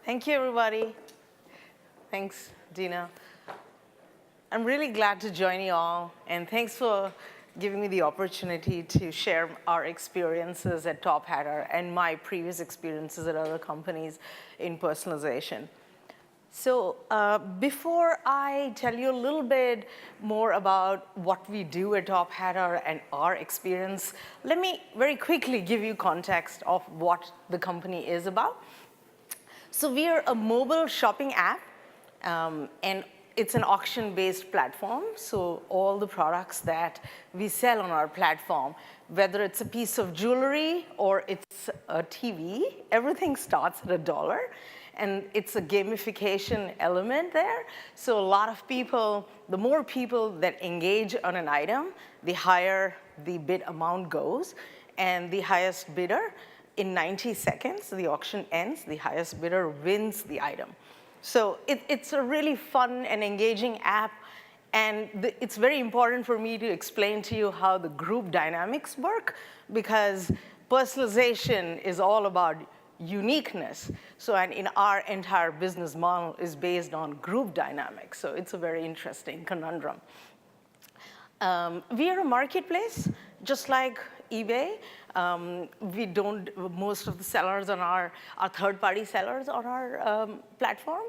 Thank you, everybody. Thanks, Dina. I'm really glad to join you all, and thanks for giving me the opportunity to share our experiences at Tophatter and my previous experiences at other companies in personalization. So before I tell you a little bit more about what we do at Tophatter and our experience, let me very quickly give you context of what the company is about. So we are a mobile shopping app, and it's an auction-based platform. So all the products that we sell on our platform, whether it's a piece of jewelry or it's a TV, everything starts at $1. And it's a gamification element there. So a lot of people, the more people that engage on an item, the higher the bid amount goes. And the highest bidder, in 90 seconds, the auction ends, the highest bidder wins the item. So it's a really fun and engaging app. And it's very important for me to explain to you how the group dynamics work, because personalization is all about uniqueness. So, and in our entire business model is based on group dynamics. So it's a very interesting conundrum. We are a marketplace, just like eBay. We don't, most of the sellers on our third-party sellers on our platform.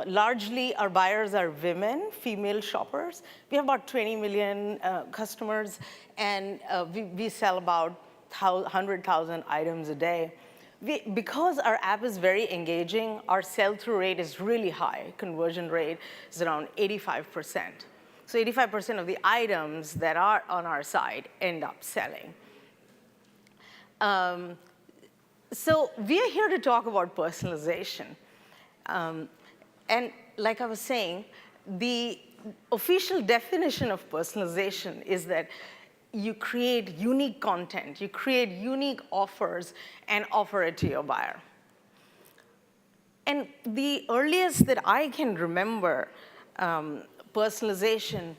Largely, our buyers are women, female shoppers. We have about 20 million customers, and we sell about 100,000 items a day. Because our app is very engaging, our sell-through rate is really high. Conversion rate is around 85%. So 85% of the items that are on our site end up selling. So we are here to talk about personalization. And like I was saying, the official definition of personalization is that you create unique content, you create unique offers, and offer it to your buyer. And the earliest that I can remember personalization,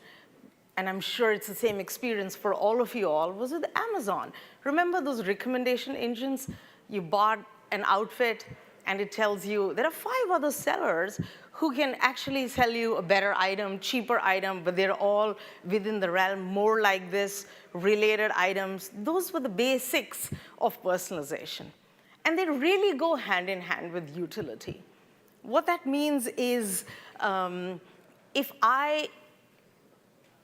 and I'm sure it's the same experience for all of you all, was with Amazon. Remember those recommendation engines? You bought an outfit, and it tells you there are 5 other sellers who can actually sell you a better item, cheaper item, but they're all within the realm, more like this, related items. Those were the basics of personalization. And they really go hand in hand with utility. What that means is if I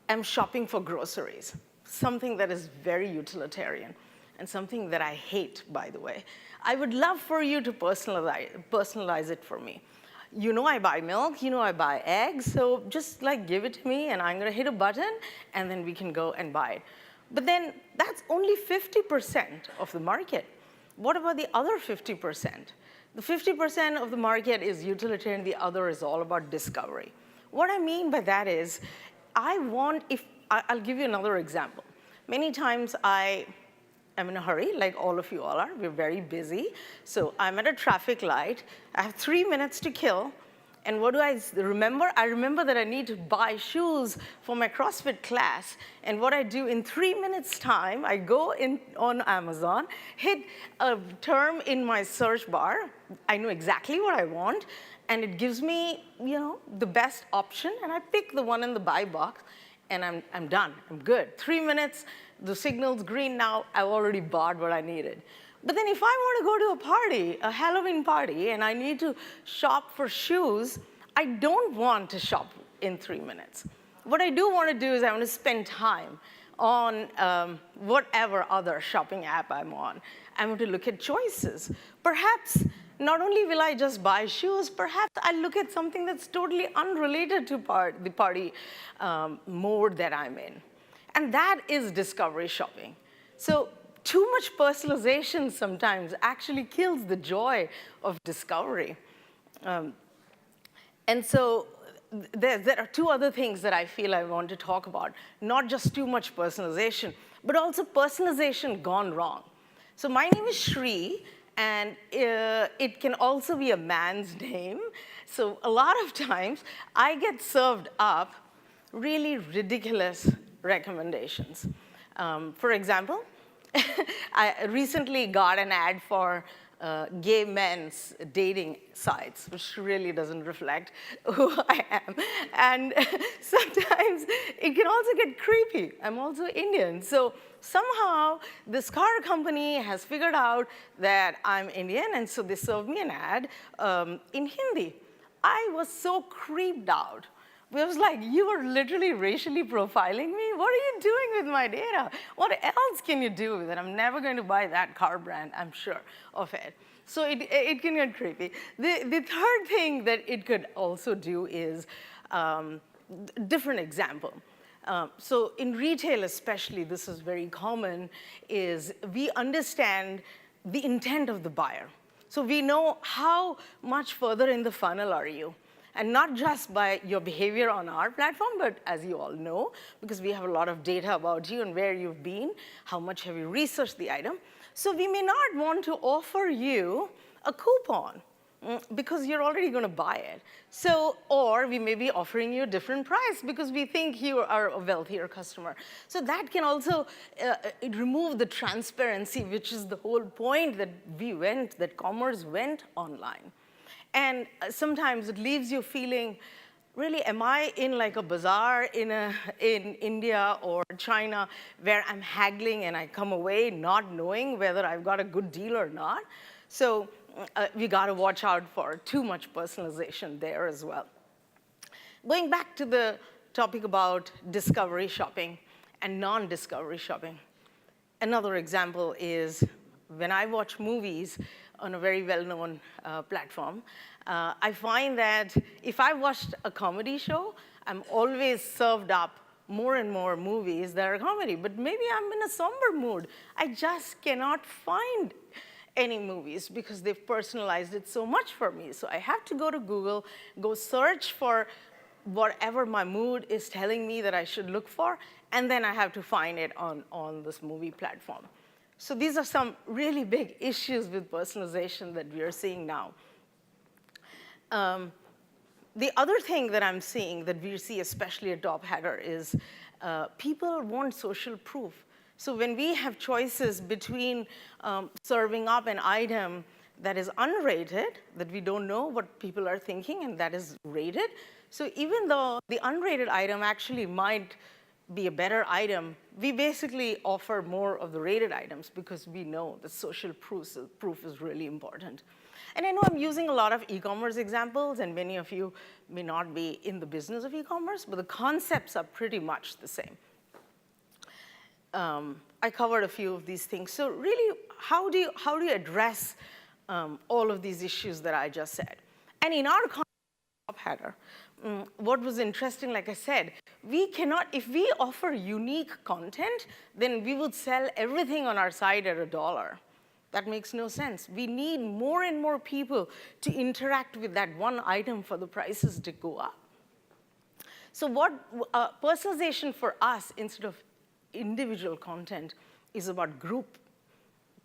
am shopping for groceries, something that is very utilitarian, and something that I hate, by the way, I would love for you to personalize it for me. You know I buy milk, you know I buy eggs, so just like give it to me, and I'm gonna hit a button, and then we can go and buy it. But then that's only 50% of the market. What about the other 50%? The 50% of the market is utilitarian, the other is all about discovery. What I mean by that is, I'll give you another example. Many times I'm in a hurry, like all of you all are. We're very busy. So I'm at a traffic light. I have 3 minutes to kill. And what do I remember? I remember that I need to buy shoes for my CrossFit class. And what I do in 3 minutes' time, I go on Amazon, hit a term in my search bar. I know exactly what I want. And it gives me, the best option. And I pick the one in the buy box. And I'm done. I'm good. 3 minutes. The signal's green now, I've already bought what I needed. But then if I want to go to a party, a Halloween party, and I need to shop for shoes, I don't want to shop in 3 minutes. What I do want to do is I want to spend time on whatever other shopping app I'm on. I want to look at choices. Perhaps not only will I just buy shoes, perhaps I'll look at something that's totally unrelated to the party mode that I'm in. And that is discovery shopping. So too much personalization sometimes actually kills the joy of discovery. And so there are 2 other things that I feel I want to talk about. Not just too much personalization, but also personalization gone wrong. So my name is Sree, and it can also be a man's name. So a lot of times, I get served up really ridiculous recommendations. For example, I recently got an ad for gay men's dating sites, which really doesn't reflect who I am. And sometimes it can also get creepy. I'm also Indian. So somehow this car company has figured out that I'm Indian, and so they served me an ad in Hindi. I was so creeped out. I was like, you are literally racially profiling me? What are you doing with my data? What else can you do with it? I'm never going to buy that car brand, I'm sure of it. So it can get creepy. The third thing that it could also do is different example. So in retail especially, this is very common, is we understand the intent of the buyer. So we know how much further in the funnel are you. And not just by your behavior on our platform, but as you all know, because we have a lot of data about you and where you've been, how much have you researched the item. So we may not want to offer you a coupon because you're already going to buy it. So, or we may be offering you a different price because we think you are a wealthier customer. So that can also remove the transparency, which is the whole point that commerce went online. And sometimes it leaves you feeling, really, am I in like a bazaar in India or China where I'm haggling and I come away not knowing whether I've got a good deal or not? So we got to watch out for too much personalization there as well. Going back to the topic about discovery shopping and non-discovery shopping, another example is when I watch movies on a very well-known platform, I find that if I watched a comedy show, I'm always served up more and more movies that are comedy. But maybe I'm in a somber mood. I just cannot find any movies because they've personalized it so much for me. So I have to go to Google, go search for whatever my mood is telling me that I should look for, and then I have to find it on this movie platform. So these are some really big issues with personalization that we are seeing now. The other thing that I'm seeing that we see, especially at Tophatter, is people want social proof. So when we have choices between serving up an item that is unrated, that we don't know what people are thinking, and that is rated, so even though the unrated item actually might be a better item, we basically offer more of the rated items because we know that social proof is really important. And I know I'm using a lot of e-commerce examples, and many of you may not be in the business of e-commerce, but the concepts are pretty much the same. I covered a few of these things. So really, how do you address all of these issues that I just said? And in our Tophatter, what was interesting, like I said, we cannot, if we offer unique content, then we would sell everything on our site at $1. That makes no sense. We need more and more people to interact with that one item for the prices to go up. So what personalization for us, instead of individual content, is about group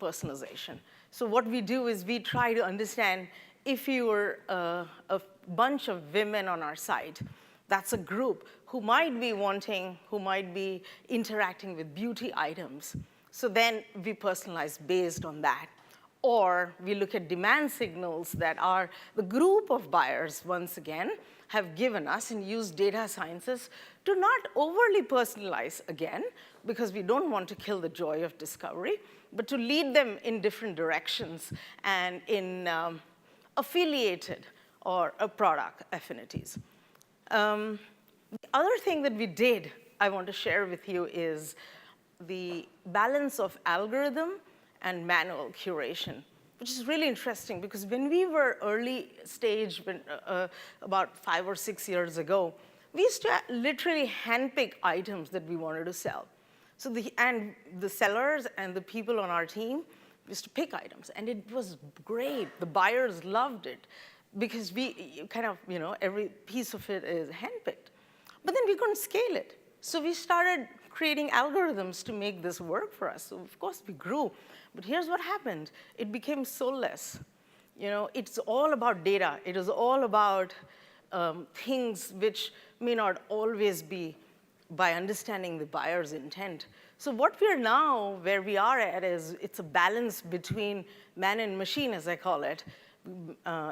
personalization. So what we do is we try to understand if you were a bunch of women on our site, that's a group who might be interacting with beauty items. So then we personalize based on that. Or we look at demand signals that are the group of buyers, once again, have given us, and use data sciences to not overly personalize again, because we don't want to kill the joy of discovery, but to lead them in different directions and in affiliated or product affinities. The other thing that we did, I want to share with you, is the balance of algorithm and manual curation, which is really interesting because when we were early stage, about 5 or 6 years ago, we used to literally handpick items that we wanted to sell. So the sellers and the people on our team used to pick items, and it was great. The buyers loved it because we kind of, every piece of it is handpicked. But then we couldn't scale it. So we started creating algorithms to make this work for us. So of course we grew, but here's what happened. It became soulless. It's all about data. It is all about things which may not always be by understanding the buyer's intent. So what we're now, where we are at is, it's a balance between man and machine, as I call it.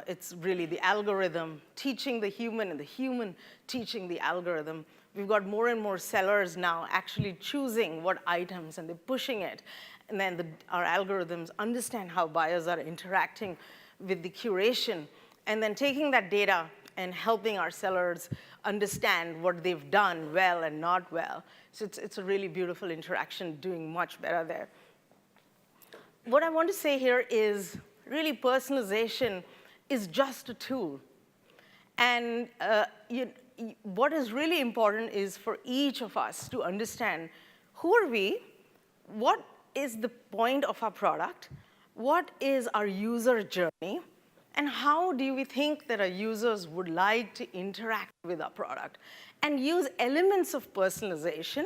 It's really the algorithm teaching the human and the human teaching the algorithm. We've got more and more sellers now actually choosing what items, and they're pushing it. And then our algorithms understand how buyers are interacting with the curation, and then taking that data and helping our sellers understand what they've done well and not well. So it's a really beautiful interaction, doing much better there. What I want to say here is, really, personalization is just a tool. And what is really important is for each of us to understand, who are we? What is the point of our product? What is our user journey? And how do we think that our users would like to interact with our product? And use elements of personalization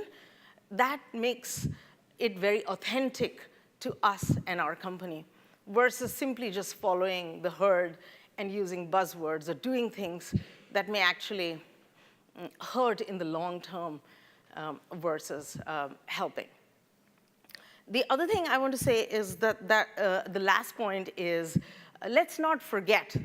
that makes it very authentic to us and our company, versus simply just following the herd and using buzzwords or doing things that may actually hurt in the long term versus helping. The other thing I want to say is that the last point is, let's not forget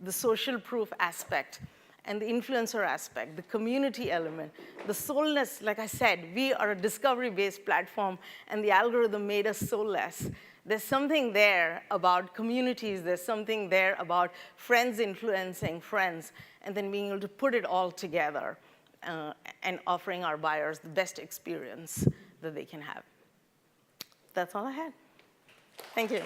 the social proof aspect and the influencer aspect, the community element, the soulless. Like I said, we are a discovery-based platform, and the algorithm made us soulless. There's something there about communities. There's something there about friends influencing friends, and then being able to put it all together and offering our buyers the best experience that they can have. That's all I had. Thank you.